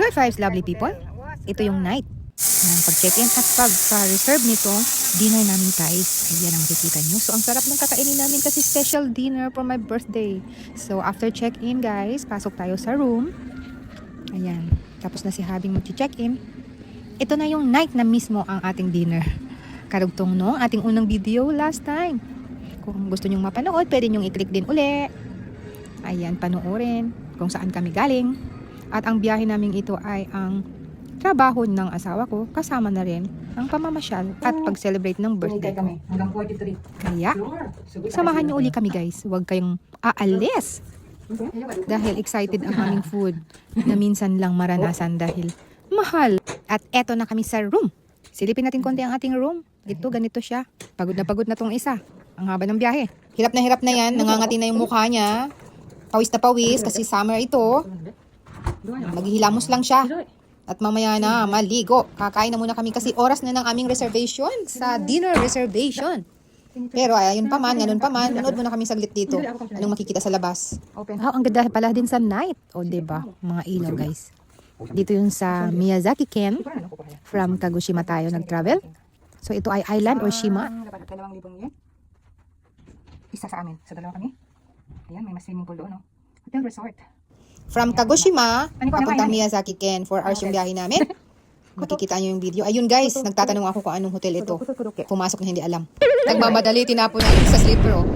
Good vibes, lovely people. Ito yung night ng pag-check-in at pag-reserve nito dinner namin guys. Ayan ang makikita nyo. So ang sarap ng kakainin namin kasi special dinner for my birthday. So after check-in guys, pasok tayo sa room. Ayan. Tapos na si Habing mag-check-in. Ito na yung night na mismo ang ating dinner. Karugtong no, ating unang video last time. Kung gusto nyong mapanood, pwede nyong i-click din uli. Ayan, panoorin kung saan kami galing. At ang biyahe namin ito ay ang trabaho ng asawa ko, kasama na rin ang pamamasyal at pag-celebrate ng birthday ko. Hanggang 43. Kaya, samahan niyo uli kami guys. Huwag kayong aalis. Dahil excited ang aming food na minsan lang maranasan dahil mahal. At eto na kami sa room. Silipin natin konti ang ating room. Ito, ganito siya. Pagod na tong isa. Ang haba ng biyahe. Hirap na yan. Nangangati na yung mukha niya. Pawis na pawis kasi summer ito. Maghihilamos lang siya. At mamaya na, maligo. Kakain na muna kami kasi oras na ng aming reservation sa dinner reservation. Pero ayun pa man, ganun pa man, manood muna kami saglit dito. Anong makikita sa labas? Oh, ang ganda pala din sa night. O, diba? Mga ilaw, guys. Dito yun sa Miyazaki Ken. From Kagoshima tayo nag-travel. So, ito ay island or Shima. 2,000 yen. Isa sa amin. Sa dalawa kami. Ayan, may mas swimming pool doon. No? Hotel resort. From Kagoshima, papuntang Miyazaki Ken. 4 hours yung biyahe namin. Makikita nyo yung video. Ayun guys, nagtatanong ako kung anong hotel ito. Pumasok na hindi alam. Nagmamadali, tinapon na sa slipper. Oh.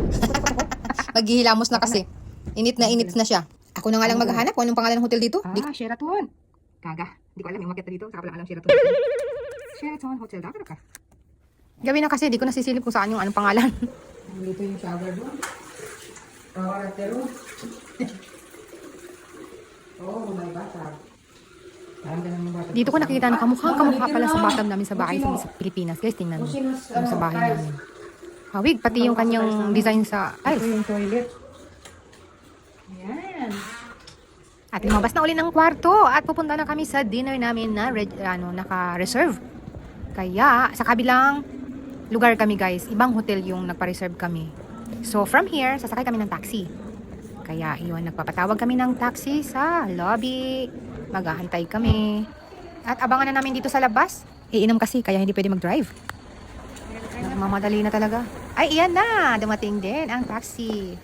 Maghihilamos na kasi. Init na siya. Ako na nga lang maghahanap kung anong pangalan ng hotel dito. Sheraton. Kaga. Hindi ko alam, yung makita dito. Saka lang alam Sheraton. Sheraton Hotel. Dapat ka. Gawin na kasi, di ko nasisilip kung saan yung anong pangalan. Dito yung shower room. Room. Oh, may bata. Parang ganun yung bata. Dito ko nakikita na kamukha pala sa bottom namin sa bahay sa Pilipinas. Guys, tingnan mo. Yung sa bahay namin. Hawig, pati yung kanyang design sa tiles. Ito yung toilet. Ayan. At lumabas na uli ng kwarto at pupunta na kami sa dinner namin na naka-reserve. Kaya sa kabilang lugar kami guys, ibang hotel yung nagpa-reserve kami. So from here, sasakay kami ng taxi. Kaya iyon, nagpapatawag kami ng taxi sa lobby. Maghahantay kami. At abangan na namin dito sa labas. Iinom kasi, kaya hindi pwede mag-drive. Nagmamadali na talaga. Ay, iyan na! Dumating din ang taxi.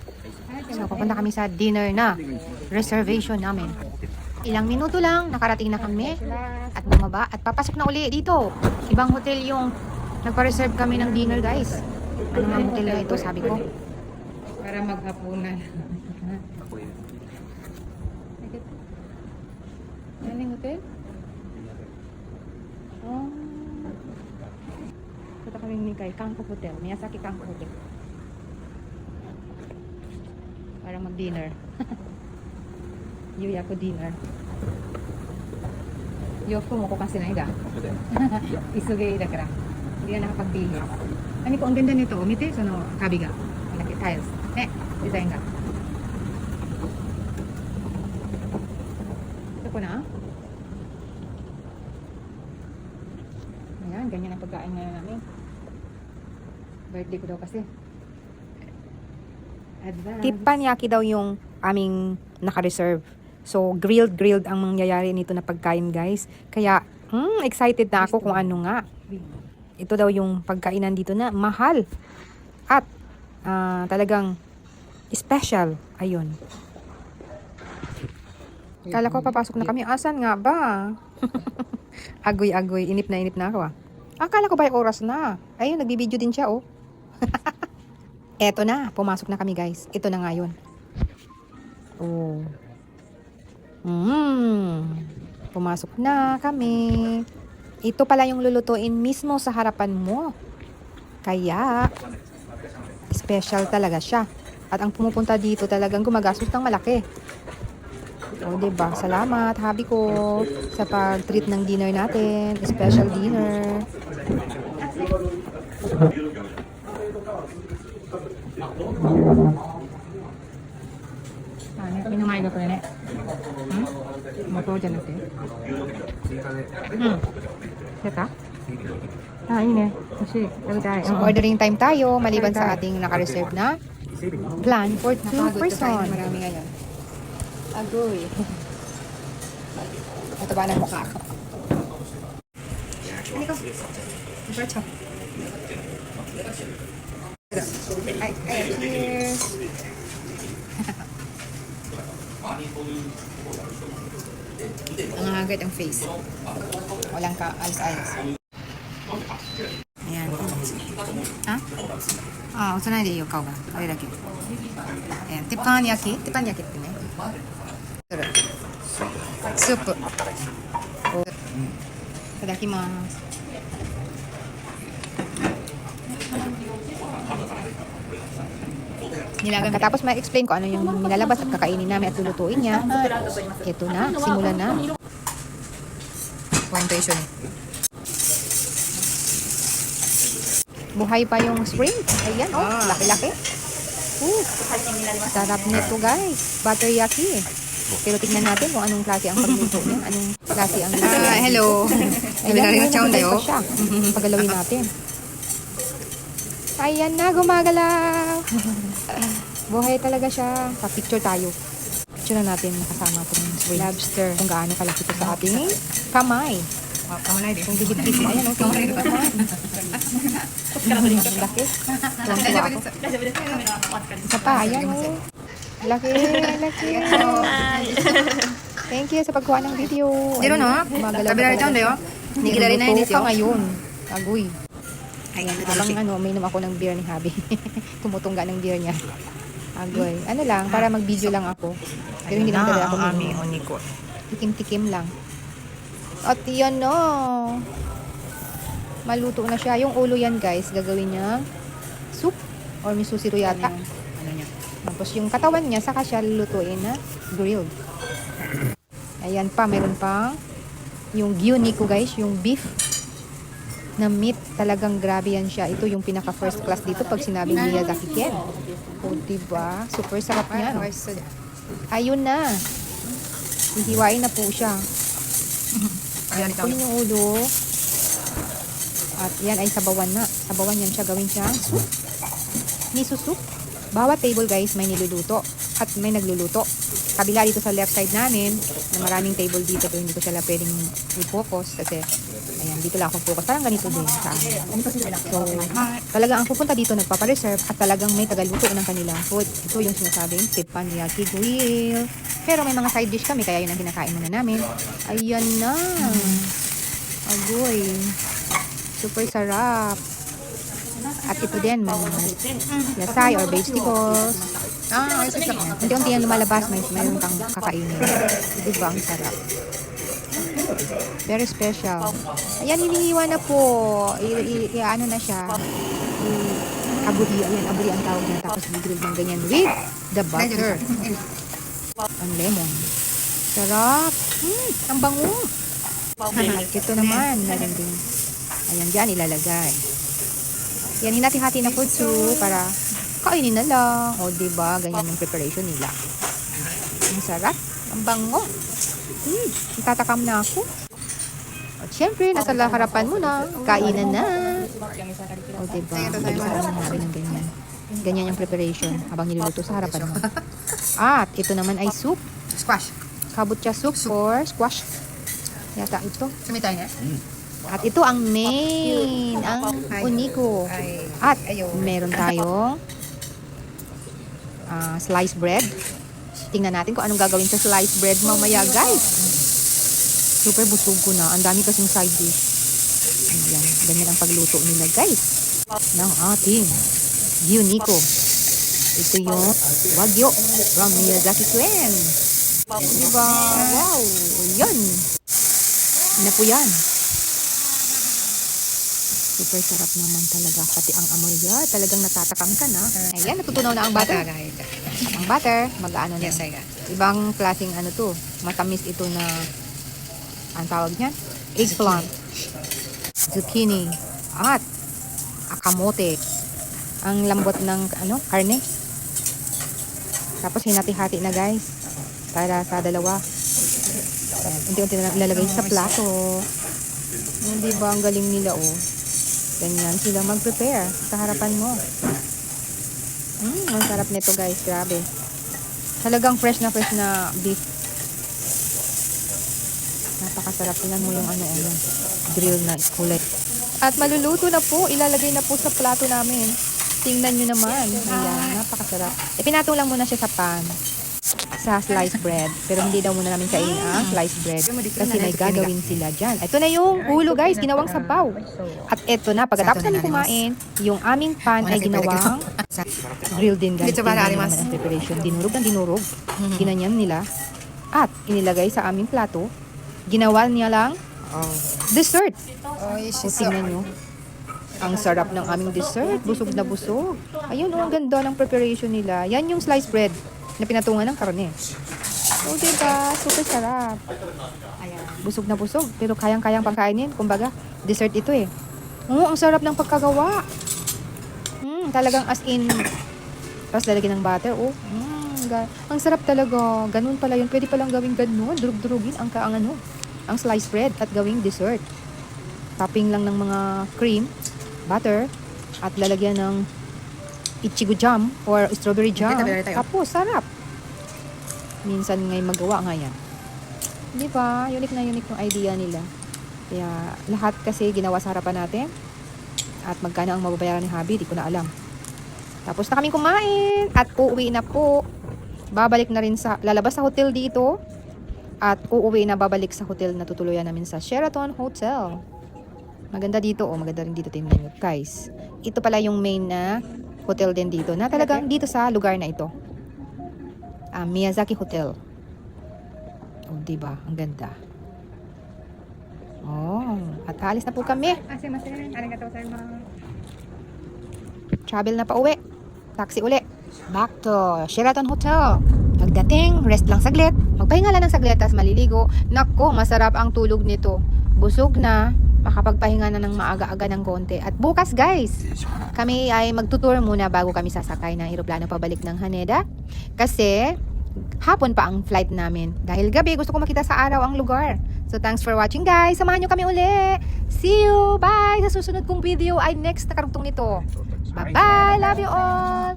So, papunta kami sa dinner na reservation namin. Ilang minuto lang, nakarating na kami. At bumaba. At papasok na uli dito. Ibang hotel yung nagpa-reserve kami ng dinner, guys. Ano nga hotel na ito, sabi ko. Para maghapunan. Ano yung hotel? Oh. Punta kami ni Kai, Kangko Hotel. Miyazaki Kangko Hotel. Para mag-dinner. Yuyaku dinner. Yofu mo ko kasi na ida. Isugay ida kara. Hindi na nakapagpili. Ano ko, ang ganda nito. Umite, sono, kabiga. Malaki tiles. Design ka. Ito ko na. Ayan, ganyan ang pagkain ngayon namin. Birthday ko daw kasi. Advance. Teppanyaki daw yung aming naka-reserve. So, grilled ang mangyayari nito na pagkain, guys. Kaya, excited na ako kung ano nga. Ito daw yung pagkainan dito na mahal. At, talagang special. Ayun. Kala ko papasok na kami. Asan nga ba? Agoy-agoy. Inip na ako ah. Akala ko ba yung oras na? Ayun, nagbibideo din siya oh. Eto na. Pumasok na kami guys. Ito na nga yun. Oh. Pumasok na kami. Ito pala yung lulutuin mismo sa harapan mo. Kaya, special talaga siya. At ang pumupunta dito talagang gumagastos ng malaki. O, diba? Salamat, habi ko, sa pag-treat ng dinner natin. Special dinner. Minumay ko rin eh. Moto dyan natin. Seta? Ini. Kasi, So, ordering time tayo, maliban sa ating naka-reserve na plan for 2 person. Marami ngayon. Agoy. Ito ba ng mukha ko? Ano ko? Diretso. Ay, cheers! Ang haggard ang face. Walang ka, alis-alis. Ayan. Ha? Ah, 押さないでいいよ、顔が。あれだけ。鉄板焼きってね。スープ。いただきます。Tapos ma-explain ko ano yung nilalabas at kakainin namin at lulutuin niya. Ito na, simulan na. Foundation. Buhay pa yung spring. Ayan, oh, laki-laki. Sarap nito, guys. Butter yaki. Pero tignan natin kung anong klase ang pagluto niya. Anong klase ang luto. Hello. Ayan, siya. Pagalawin natin. Ayan na, gumagalaw. Buhay talaga siya. Pa-picture tayo. Picture na natin kasama itong spring lobster. Kung gaano kalaki ito sa ating kamay. Kung digit-digit mo. Ayan, kamay. Laki. Tuwang-tuwa ako. Isa pa, ayan o. Laki. Thank you sa pagkuha ng video. Dito no? Sabi na rin tayo, Nigilari na yun pa ngayon. Agoy. Ayan, Habang uminom ako ng beer ni Habi. Tumutungga ng beer niya. Agoy. Ano lang, para mag-video lang ako. Pero hindi naman talaga ako aming minum. oniko. Tikim-tikim lang. At yan no. Maluto na siya. Yung ulo yan guys, gagawin niya soup or misusiro yata. Ano niya? Tapos yung katawan niya, saka siya lulutuin na grilled. Ayan pa, meron pa yung gyuni ko guys, yung beef na meat. Talagang grabe yan siya. Ito yung pinaka first class dito pag sinabing Miyazaki Ken. O diba? Super sarap niya. No? Ayun na. Hihiwain na po siya. Ayan, kunin yung ulo. At yan ay sabawan na. Sabawan yan siya. Gawin siyang soup. Miso soup. Bawat table guys may niluluto. At may nagluluto. Kabila dito sa left side namin, na maraming table dito pero hindi ko sila pwedeng i-focus kasi ayan, dito lang ako focus. Parang ganito din sa amin. So, talagang ang pupunta dito nagpapareserve at talagang may tagaluto ng kanilang food. Ito yung sinasabing teppanyaki grill. Pero may mga side dish kami kaya yun ang kinakain muna namin. Ayan na. Agoy. Super sarap. At ito din, may yasay or vegetables. Unti-unti yan lumalabas, mayroon kang kakainin. Diba, ang sarap. Very special. Ayan, hinihiwa na po. Ano na siya. Aburi. Ayan, aburi ang tawag niya. Tapos bigrid ng ganyan with the butter. Ang lemon. Sarap. Ang bango. Ito naman, meron din. Ayan, dyan ilalagay. Yan, hinati-hati na po para kainin na lang. O, diba? Ganyan yung preparation nila. Ang sarap. Ang bango. Itatakam na ako. At syempre, nasa harapan mo na. Kainan na. O, diba? Isa lang namin ng ganyan. Ganyan yung preparation habang niluluto sa harapan mo. At ito naman ay soup. Squash. Kabutya soup for squash. Yata ito. Sumitay niya? At ito ang main, ang uniko. At meron tayong sliced bread. Tingnan natin kung anong gagawin sa sliced bread mamaya, guys. Super busog ko na. Ang dami kasing side dish. Ayan, ganyan ang pagluto nila, guys. Ng ating uniko. Ito yung wagyu from Miyazaki Ken. Diba? Wow! Yan. Ano po yan? Super sarap naman talaga. Pati ang amoy niya, talagang natatakam ka na. Ayan, natutunaw na ang butter. Ang butter, mag-ano na. Yes, I got. Ibang klaseng ano to. Matamis ito na, ang tawag niyan? Eggplant. Zucchini. At akamote. Ang lambot ng karne. Tapos hinati-hati na guys. Para sa dalawa. Ayan, unti-unti na ilalagay sa plato. Hindi ba ang galing nila Ganyan sila mag-prepare sa harapan mo. Ang sarap nito guys, grabe. Talagang fresh na beef. napakasarap. Tingnan mo yung yung grill na kulay. At maluluto na po, ilalagay na po sa plato namin. Tingnan nyo naman. Ayan, napakasarap. Pinatong lang muna siya sa pan. Sa sliced bread. Pero hindi daw muna namin kainin ang sliced bread. Kasi may gagawin sila dyan. Ito na yung ulo guys, ginawang sabaw. At ito na, pagkatapos namin kumain, yung aming pan ay ginawang grill din guys. Tingnan naman ang preparation. Dinurog ng dinurog. Ginanyan nila. At inilagay sa aming plato. Ginawa niya lang dessert. So, tingnan nyo. Ang sarap ng aming dessert. Busog na busog. Ayun, ang ganda ng preparation nila. Yan yung sliced bread na pinatungan ng karne. So, diba? Super sarap. Ayan. Busog na busog. Pero kayang-kayang pangkainin. Kumbaga, dessert ito eh. Ang sarap ng pagkagawa. Talagang as in, tapos lalagyan ng butter. Ang sarap talaga. Ganun pala yun. Pwede palang gawing ganun. Durug-durugin ang sliced bread at gawing dessert. Topping lang ng mga cream, butter, at lalagyan ng ichigo jam or strawberry jam. Tapos, sarap. Minsan ngay magawa nga yan. Di ba? Unique na unique yung idea nila. Kaya, lahat kasi ginawa sa harapan natin. At magkano ang mababayaran ni Habi, di ko na alam. Tapos na kaming kumain. At uuwi na po. Babalik na rin lalabas sa hotel dito. At uuwi na babalik sa hotel na tutuluyan namin sa Sheraton Hotel. Maganda dito, maganda rin dito, tingnan nyo guys. Ito pala yung main na hotel din dito, na talagang dito sa lugar na ito. Miyazaki Hotel. Diba? Ang ganda. At alis na po kami. Travel na pa uwi. Taxi uli. Back to Sheraton Hotel. Pagdating, rest lang saglit. Magpahinga lang ng saglit, tas maliligo. Nako, masarap ang tulog nito. Busog na. Makapagpahinga na ng maaga-aga ng konti. At bukas guys, kami ay magtutour muna bago kami sasakay ng eroplano pabalik ng Haneda. Kasi hapon pa ang flight namin. Dahil gabi, gusto ko makita sa araw ang lugar. So thanks for watching guys. Samahan nyo kami uli. See you. Bye. Sa susunod kong video ay next na karugtong nito. Bye-bye. Love you all.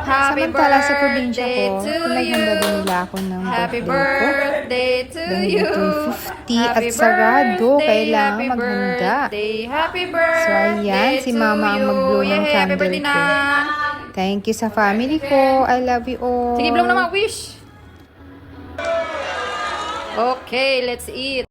Samantala sa probinsya ko, pinaghanda din nila ako ng Happy birthday ko. birthday to Dahil you. ito'y 50 at sarado, kailangan maghanda. Happy So birthday ayan, si mama ang mag-blow ng Happy candle birthday ko. na. Thank you sa family ko. I love you all. Sige, blow na mga wish. Okay, let's eat.